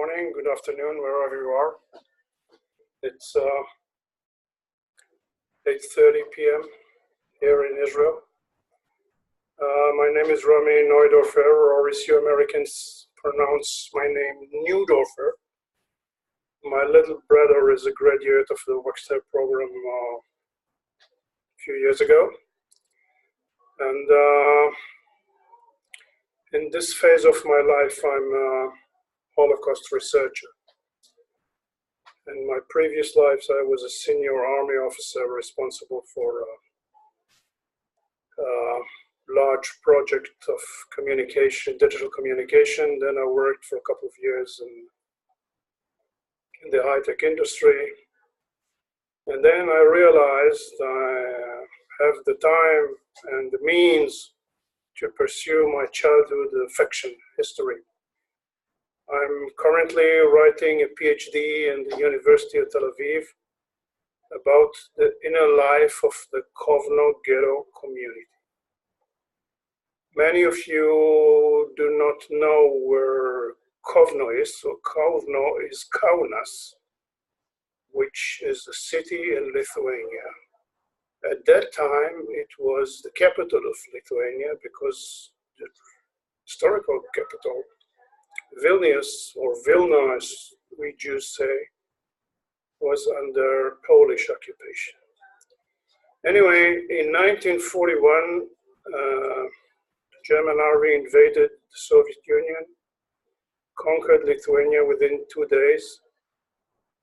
morning, good afternoon, wherever you are. It's 8:30 p.m. here in Israel. My name is Rami Neudorfer, or as you Americans pronounce my name, Neudorfer. My little brother is a graduate of the Wexner program a few years ago. And in this phase of my life, I'm a Holocaust researcher. In my previous lives, I was a senior army officer responsible for a large project of communication, digital communication. Then I worked for a couple of years in the high-tech industry. And then I realized I have the time and the means to pursue my childhood fiction history. I'm currently writing a PhD in the University of Tel Aviv about the inner life of the Kovno Ghetto community. Many of you do not know where Kovno is, so Kovno is Kaunas, which is a city in Lithuania. At that time, it was the capital of Lithuania because the historical capital, Vilnius, or Vilna, as we Jews say, was under Polish occupation. Anyway, in 1941, the German army invaded the Soviet Union, conquered Lithuania within 2 days,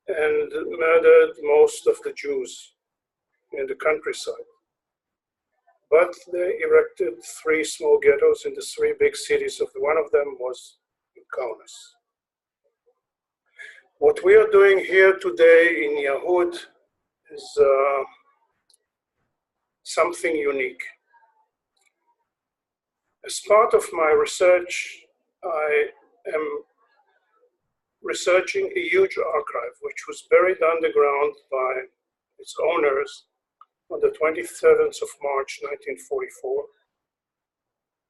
and murdered most of the Jews in the countryside. But they erected 3 small ghettos in the 3 big cities. One of them was in Kaunas. What we are doing here today in Yahud is something unique. As part of my research, I am researching a huge archive which was buried underground by its owners on the 27th of March 1944.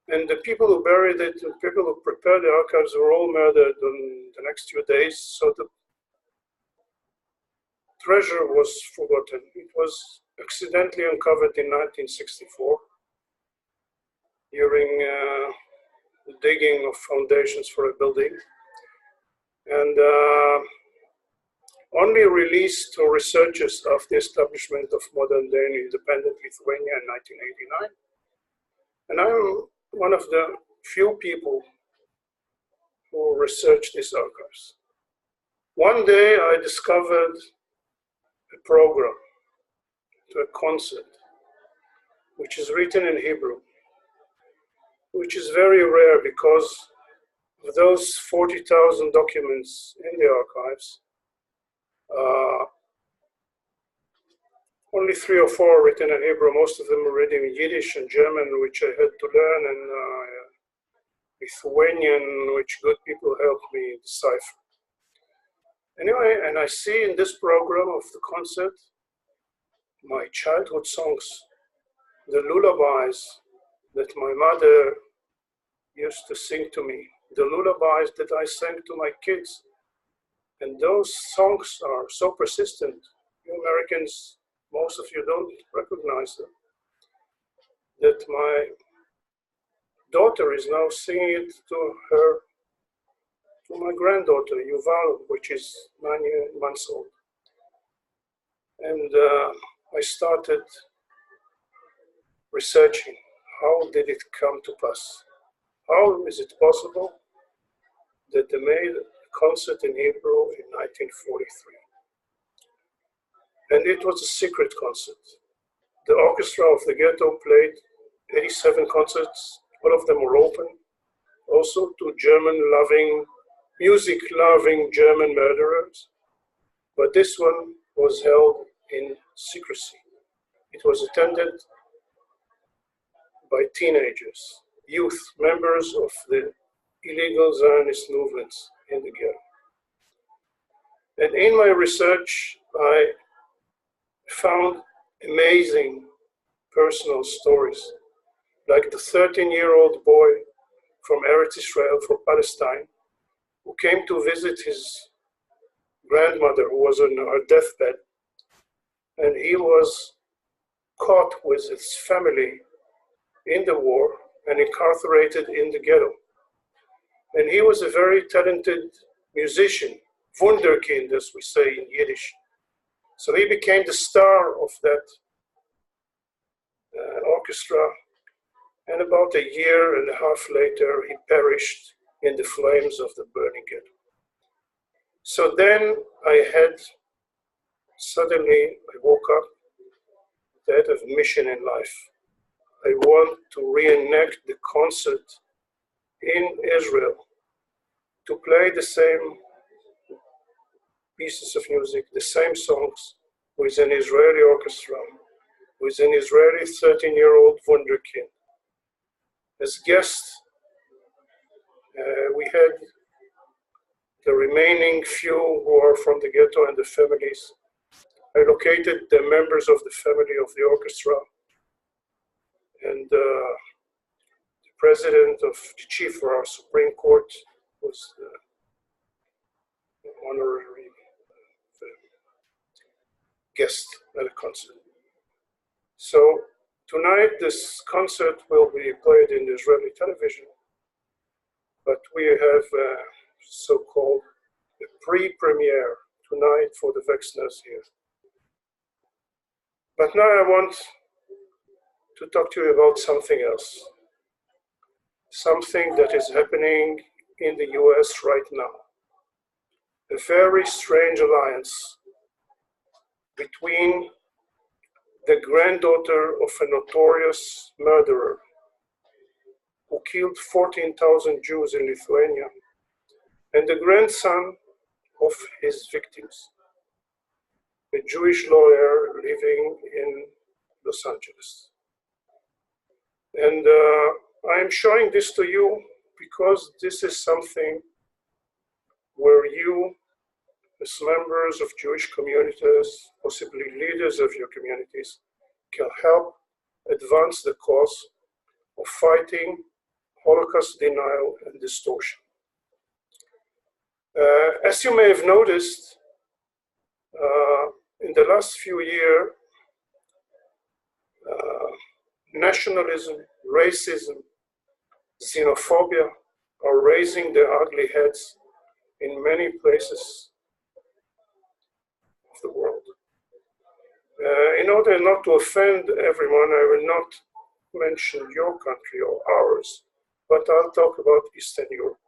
And the people who buried it, the people who prepared the archives were all murdered in the next few days, so the treasure was forgotten. It was accidentally uncovered in 1964 during the digging of foundations for a building. And only released to researchers of the establishment of modern-day independent Lithuania in 1989. And I'm one of the few people who researched these archives. One day I discovered a program to a concert, which is written in Hebrew, which is very rare because of those 40,000 documents in the archives. Only 3 or 4 are written in Hebrew. Most of them are written in Yiddish and German, which I had to learn, and Lithuanian, which good people helped me decipher. Anyway, and I see in this program of the concert my childhood songs, the lullabies that my mother used to sing to me, the lullabies that I sang to my kids. And those songs are so persistent. You Americans, most of you don't recognize them. That my daughter is now singing it to my granddaughter, Yuval, which is 9 months old. And I started researching, how did it come to pass? How is it possible that they made a concert in Hebrew in 1943? And it was a secret concert. The orchestra of the ghetto played 87 concerts. All of them were open, also to music-loving German murderers. But this one was held in secrecy. It was attended by teenagers, youth, members of the illegal Zionist movements in the ghetto. And in my research, I found amazing personal stories, like the 13-year-old boy from Eretz Israel, from Palestine, who came to visit his grandmother, who was on her deathbed, and he was caught with his family in the war and incarcerated in the ghetto. And he was a very talented musician, Wunderkind, as we say in Yiddish. So he became the star of that orchestra, and about a year and a half later, he perished in the flames of the burning ghetto. So then suddenly I woke up, that of mission in life. I want to reenact the concert in Israel, to play the same pieces of music, the same songs, with an Israeli orchestra, with an Israeli 13-year-old wunderkind. As guests, we had the remaining few who are from the ghetto and the families. I located the members of the family of the orchestra, and the president of the chief of our Supreme Court was the honorary guest at a concert. So tonight this concert will be played in Israeli television, but we have so-called a pre-premiere tonight for the Wexners here. But now I want to talk to you about something else, something that is happening in the US right now. A very strange alliance between the granddaughter of a notorious murderer who killed 14,000 Jews in Lithuania and the grandson of his victims, a Jewish lawyer living in Los Angeles. And I'm showing this to you because this is something where you, as members of Jewish communities, possibly leaders of your communities, can help advance the cause of fighting Holocaust denial and distortion. As you may have noticed, in the last few years, nationalism, racism, xenophobia are raising their ugly heads in many places of the world. In order not to offend everyone, I will not mention your country or ours, but I'll talk about Eastern Europe.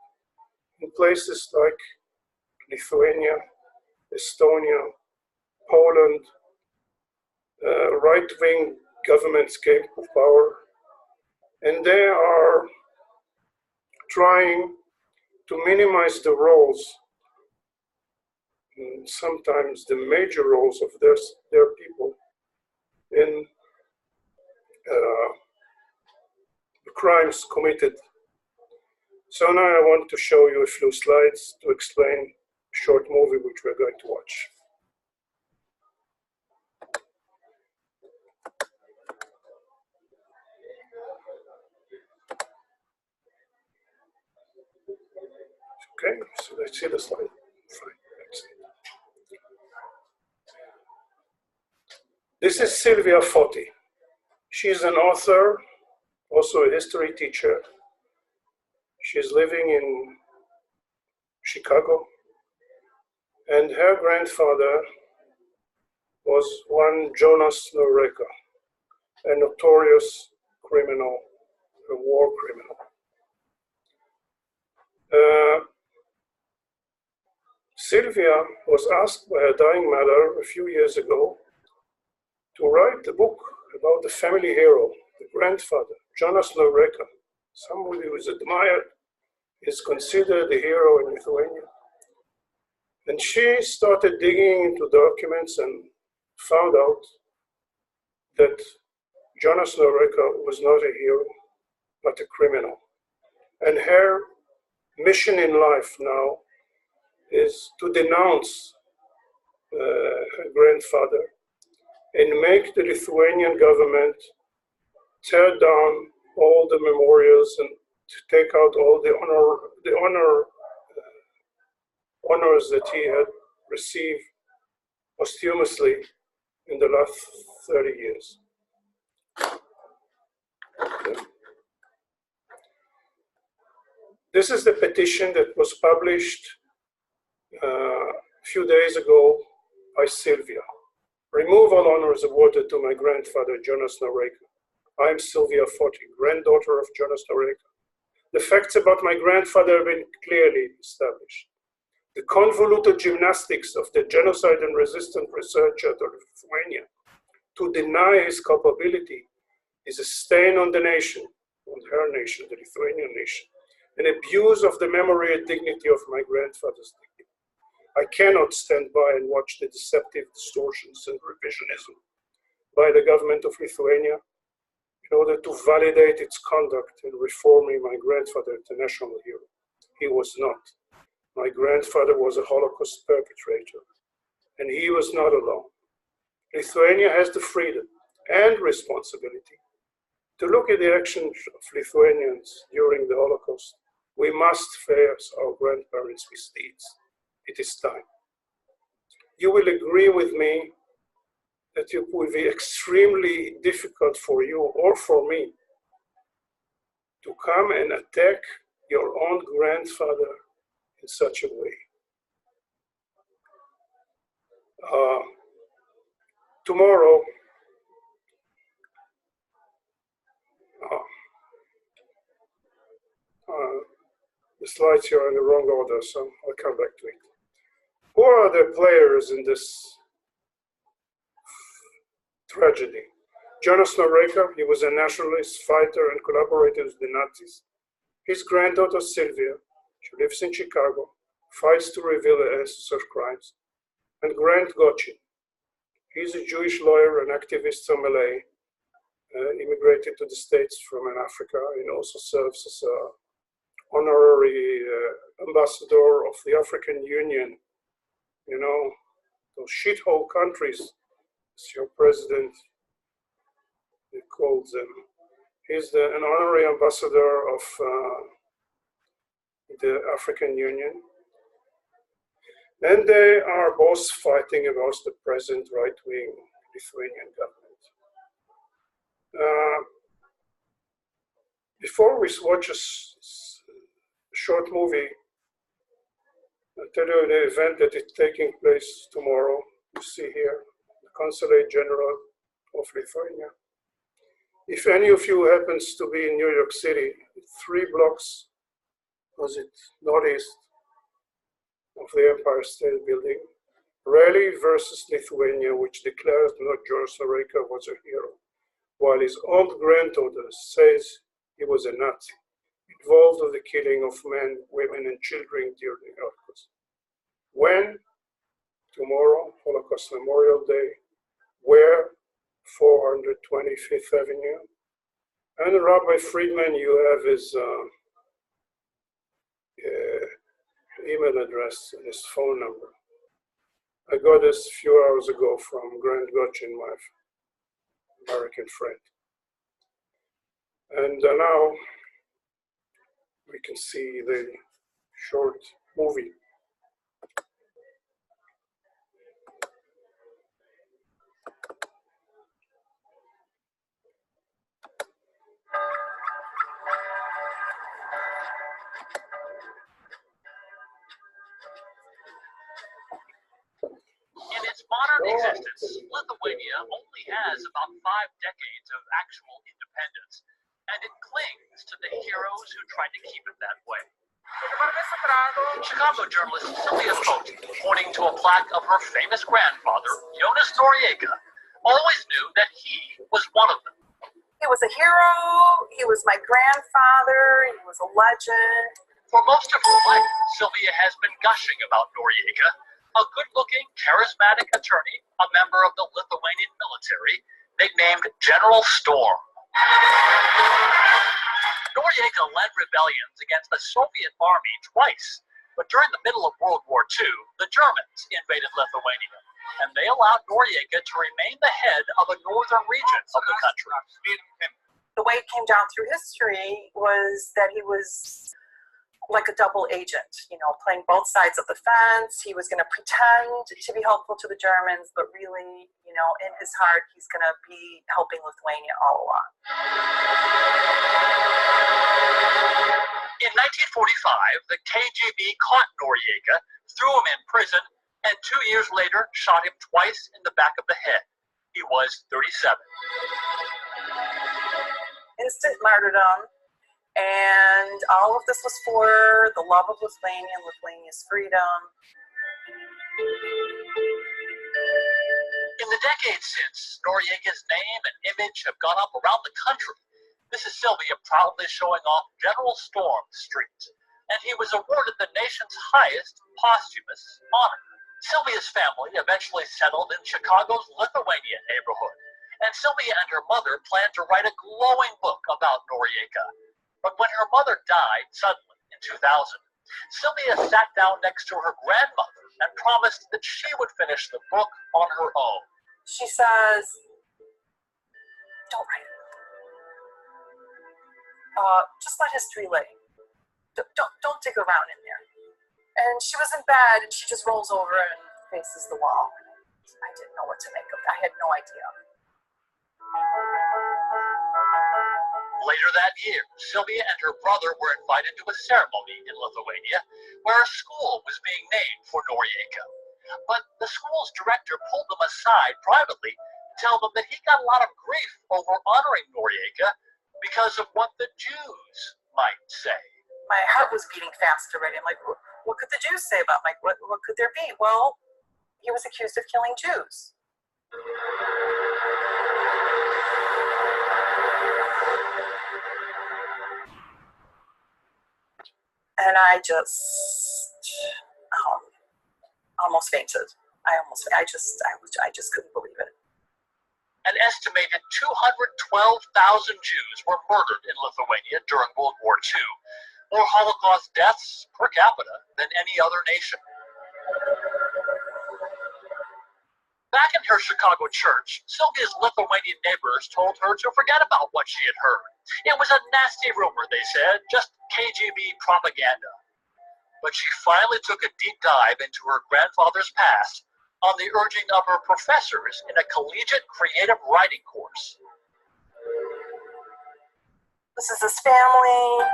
In places like Lithuania, Estonia, Poland, right-wing governments came to power, and they are trying to minimize the roles, and sometimes the major roles of their people in the crimes committed. So now I want to show you a few slides to explain a short movie which we're going to watch. Okay, so let's see the slide. Fine, let's see. This is Silvia Foti. She's an author, also a history teacher. She's living in Chicago, and her grandfather was one Jonas Noreika, a notorious criminal, a war criminal. Silvia was asked by her dying mother a few years ago to write a book about the family hero, the grandfather, Jonas Noreika, somebody who is admired, is considered a hero in Lithuania. And she started digging into documents and found out that Jonas Noreika was not a hero, but a criminal. And her mission in life now is to denounce her grandfather and make the Lithuanian government tear down all the memorials and to take out all the honor honors that he had received posthumously in the last 30 years. This is the petition that was published a few days ago by Silvia. Remove all honors awarded to my grandfather, Jonas Noreika. I am Silvia Foti, granddaughter of Jonas Noreika. The facts about my grandfather have been clearly established. The convoluted gymnastics of the genocide and resistance researcher of Lithuania to deny his culpability is a stain on the nation, on her nation, the Lithuanian nation, an abuse of the memory and dignity of my grandfather's dignity. I cannot stand by and watch the deceptive distortions and revisionism by the government of Lithuania in order to validate its conduct in reforming my grandfather into national hero. He was not. My grandfather was a Holocaust perpetrator, and he was not alone. Lithuania has the freedom and responsibility to look at the actions of Lithuanians during the Holocaust. We must face our grandparents' misdeeds. It is time. You will agree with me that it will be extremely difficult for you or for me to come and attack your own grandfather in such a way. Tomorrow, the slides here are in the wrong order, so I'll come back to it. Who are the players in this tragedy? Jonas Noreika, he was a nationalist, fighter, and collaborator with the Nazis. His granddaughter Silvia, she lives in Chicago, fights to reveal the answers of crimes. And Grant Gochin, he's a Jewish lawyer and activist from LA, immigrated to the States from Africa, and also serves as an honorary ambassador of the African Union. You know, those shithole countries, as your president calls them. He's an honorary ambassador of the African Union. And they are both fighting against the present right-wing Lithuanian government. Before we watch a short movie, I'll tell you the event that is taking place tomorrow. You see here, the Consulate General of Lithuania. If any of you happens to be in New York City, 3 blocks, was it northeast of the Empire State Building, Rally versus Lithuania, which declares that Jonas Noreika was a hero, while his own granddaughter says he was a Nazi, involved in the killing of men, women, and children during the Holocaust. When? Tomorrow, Holocaust Memorial Day. Where? 425th Avenue. And Rabbi Friedman, you have his email address and his phone number. I got this a few hours ago from Grant Gochin, my American friend. And now we can see the short movie. In its modern existence, Lithuania only has about 5 decades of actual independence, and it clings to the heroes who tried to keep it that way. Chicago journalist Silvia Foti, pointing to a plaque of her famous grandfather, Jonas Noreika, always knew that he was one of them. He was a hero, he was my grandfather, he was a legend. For most of her life, Silvia has been gushing about Noreika, a good-looking, charismatic attorney, a member of the Lithuanian military, nicknamed General Storm. Noreika led rebellions against the Soviet army twice, but during the middle of World War II, the Germans invaded Lithuania, and they allowed Noreika to remain the head of a northern region of the country. The way it came down through history was that he was like a double agent, playing both sides of the fence. He was going to pretend to be helpful to the Germans, but really, in his heart, he's going to be helping Lithuania all along. In 1945, the KGB caught Noreika, threw him in prison, and 2 years later shot him twice in the back of the head. He was 37. Instant martyrdom. And all of this was for the love of Lithuania and Lithuania's freedom. In the decades since, Noreika's name and image have gone up around the country. This is Silvia proudly showing off General Storm Street, and he was awarded the nation's highest posthumous honor. Silvia's family eventually settled in Chicago's Lithuanian neighborhood, and Silvia and her mother planned to write a glowing book about Noreika. But when her mother died suddenly in 2000, Silvia sat down next to her grandmother and promised that she would finish the book on her own. She says, don't write it. Just let history lay. Don't dig around in there. And she was in bed and she just rolls over and faces the wall. I didn't know what to make of it. I had no idea. Later that year, Silvia and her brother were invited to a ceremony in Lithuania where a school was being named for Noreika. But the school's director pulled them aside privately to tell them that he got a lot of grief over honoring Noreika because of what the Jews might say. My heart was beating fast already. I'm like, what could the Jews say about Mike? What could there be? Well, he was accused of killing Jews. And I just almost fainted. I just couldn't believe it. An estimated 212,000 Jews were murdered in Lithuania during World War II, more Holocaust deaths per capita than any other nation. Back in her Chicago church, Silvia's Lithuanian neighbors told her to forget about what she had heard. It was a nasty rumor, they said, just KGB propaganda. But she finally took a deep dive into her grandfather's past on the urging of her professors in a collegiate creative writing course. This is his family.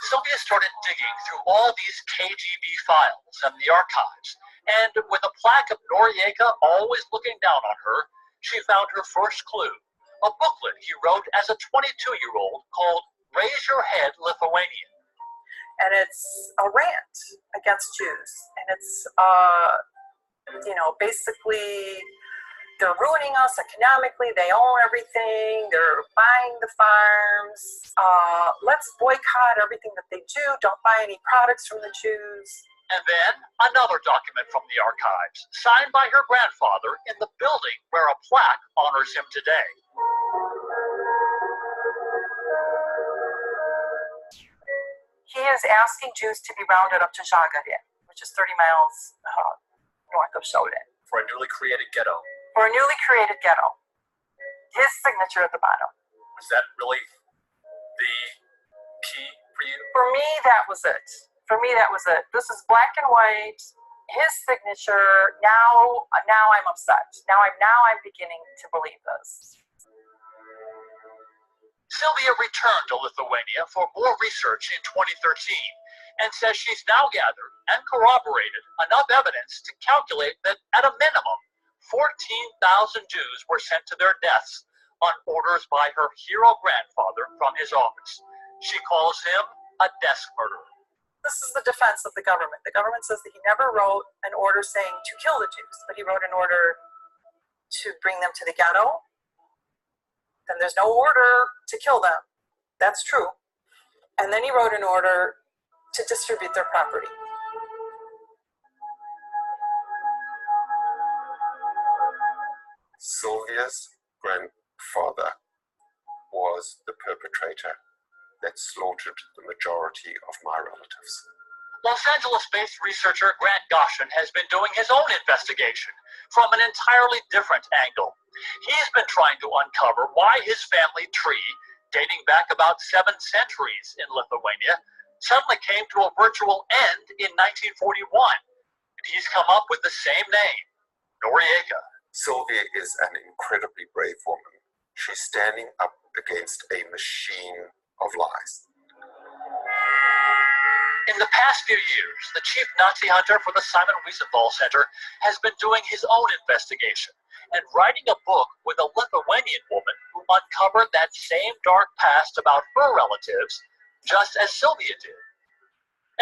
Silvia started digging through all these KGB files and the archives, and with a plaque of Noreika always looking down on her, she found her first clue, a booklet he wrote as a 22-year-old called Raise Your Head, Lithuanian. And it's a rant against Jews. And it's, basically they're ruining us economically. They own everything. They're buying the farms. Let's boycott everything that they do. Don't buy any products from the Jews. And then another document from the archives, signed by her grandfather in the building where a plaque honors him today. He is asking Jews to be rounded up to Zhagarin, which is 30 miles north of Shoah. For a newly created ghetto. For a newly created ghetto. His signature at the bottom. Was that really the key for you? For me, that was it. This is black and white. His signature. Now I'm upset. Now I'm beginning to believe this. Silvia returned to Lithuania for more research in 2013 and says she's now gathered and corroborated enough evidence to calculate that at a minimum, 14,000 Jews were sent to their deaths on orders by her hero grandfather from his office. She calls him a desk murderer. This is the defense of the government. The government says that he never wrote an order saying to kill the Jews, but he wrote an order to bring them to the ghetto. Then there's no order to kill them. That's true. And then he wrote an order to distribute their property. Silvia's grandfather was the perpetrator that slaughtered the majority of my relatives. Los Angeles-based researcher Grant Goshen has been doing his own investigation from an entirely different angle. He's been trying to uncover why his family tree dating back about 7 centuries in Lithuania, suddenly came to a virtual end in 1941. And he's come up with the same name, Noreika. Silvia is an incredibly brave woman. She's standing up against a machine of lies. In the past few years, the chief Nazi hunter for the Simon Wiesenthal Center has been doing his own investigation and writing a book with a Lithuanian woman who uncovered that same dark past about her relatives, just as Silvia did.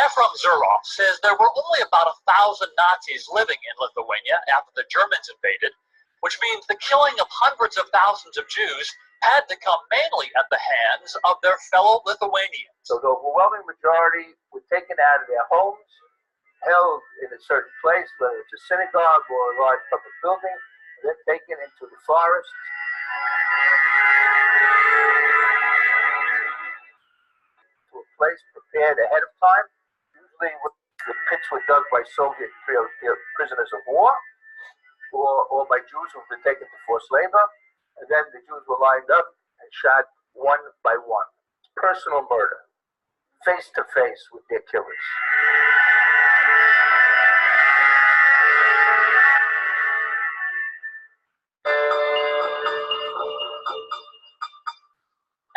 Ephraim Zurov says there were only about 1,000 Nazis living in Lithuania after the Germans invaded, which means the killing of hundreds of thousands of Jews had to come mainly at the hands of their fellow Lithuanians. So the overwhelming majority were taken out of their homes, held in a certain place, whether it's a synagogue or a large public building, and then taken into the forest. To a place prepared ahead of time. Usually the pits were dug by Soviet prisoners of war or by Jews who've been taken to forced labor. And then the Jews were lined up and shot one by one. Personal murder, face to face with their killers.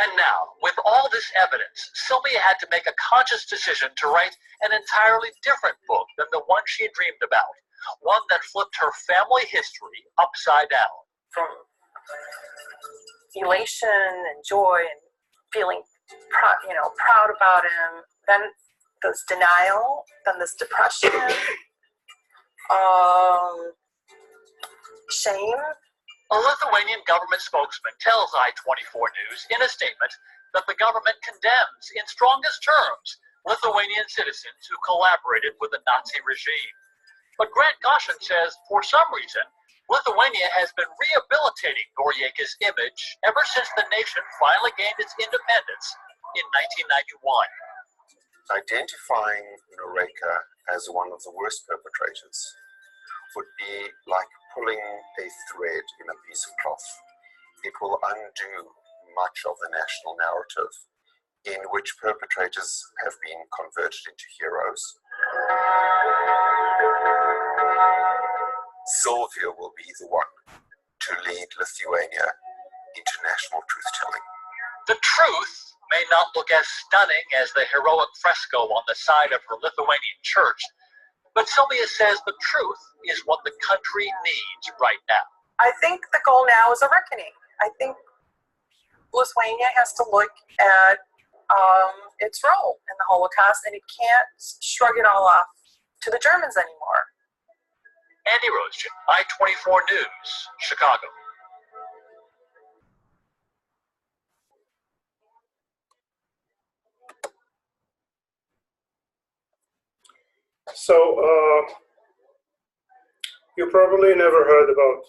And now, with all this evidence, Silvia had to make a conscious decision to write an entirely different book than the one she dreamed about, one that flipped her family history upside down. From elation and joy and feeling proud about him, then there's denial, then there's depression, shame. A Lithuanian government spokesman tells I-24 News in a statement that the government condemns in strongest terms Lithuanian citizens who collaborated with the Nazi regime. But Grant Goshen says, for some reason, Lithuania has been rehabilitating Noreika's image ever since the nation finally gained its independence in 1991. Identifying Noreika as one of the worst perpetrators would be like pulling a thread in a piece of cloth. It will undo much of the national narrative in which perpetrators have been converted into heroes. Silvia will be the one to lead Lithuania into national truth-telling. The truth may not look as stunning as the heroic fresco on the side of her Lithuanian church, but Silvia says the truth is what the country needs right now. I think the goal now is a reckoning. I think Lithuania has to look at its role in the Holocaust, and it can't shrug it all off to the Germans anymore. Andy Roschen, I-24 News, Chicago. So, you probably never heard about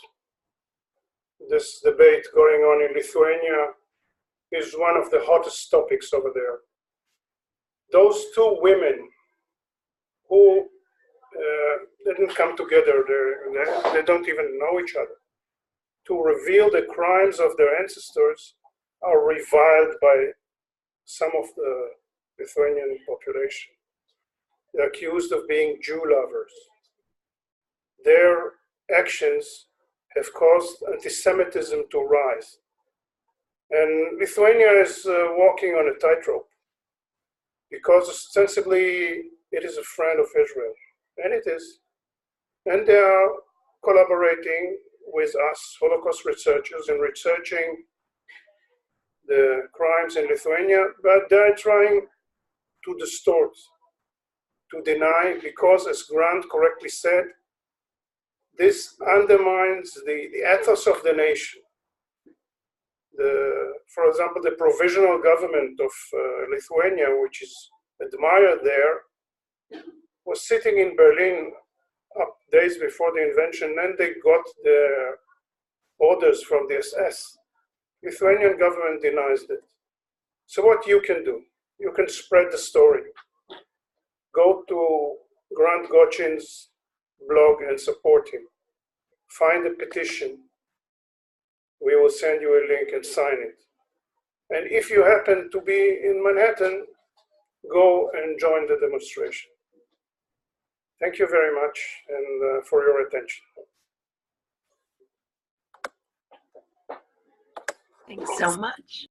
this debate going on in Lithuania. Is one of the hottest topics over there. Those two women who didn't come together, they don't even know each other, to reveal the crimes of their ancestors are reviled by some of the Lithuanian population. They're accused of being Jew lovers. Their actions have caused anti-Semitism to rise. And Lithuania is walking on a tightrope because ostensibly it is a friend of Israel, and it is. And they are collaborating with us, Holocaust researchers, in researching the crimes in Lithuania, but they're trying to distort, to deny, because as Grant correctly said, this undermines the ethos of the nation. For example, the provisional government of Lithuania, which is admired there, was sitting in Berlin up days before the invention, and they got their orders from the SS. Lithuanian government denies it. So what you can do? You can spread the story. Go to Grant Goshen's blog and support him. Find a petition. We will send you a link and sign it. And if you happen to be in Manhattan, go and join the demonstration. Thank you very much and for your attention. Thanks so much.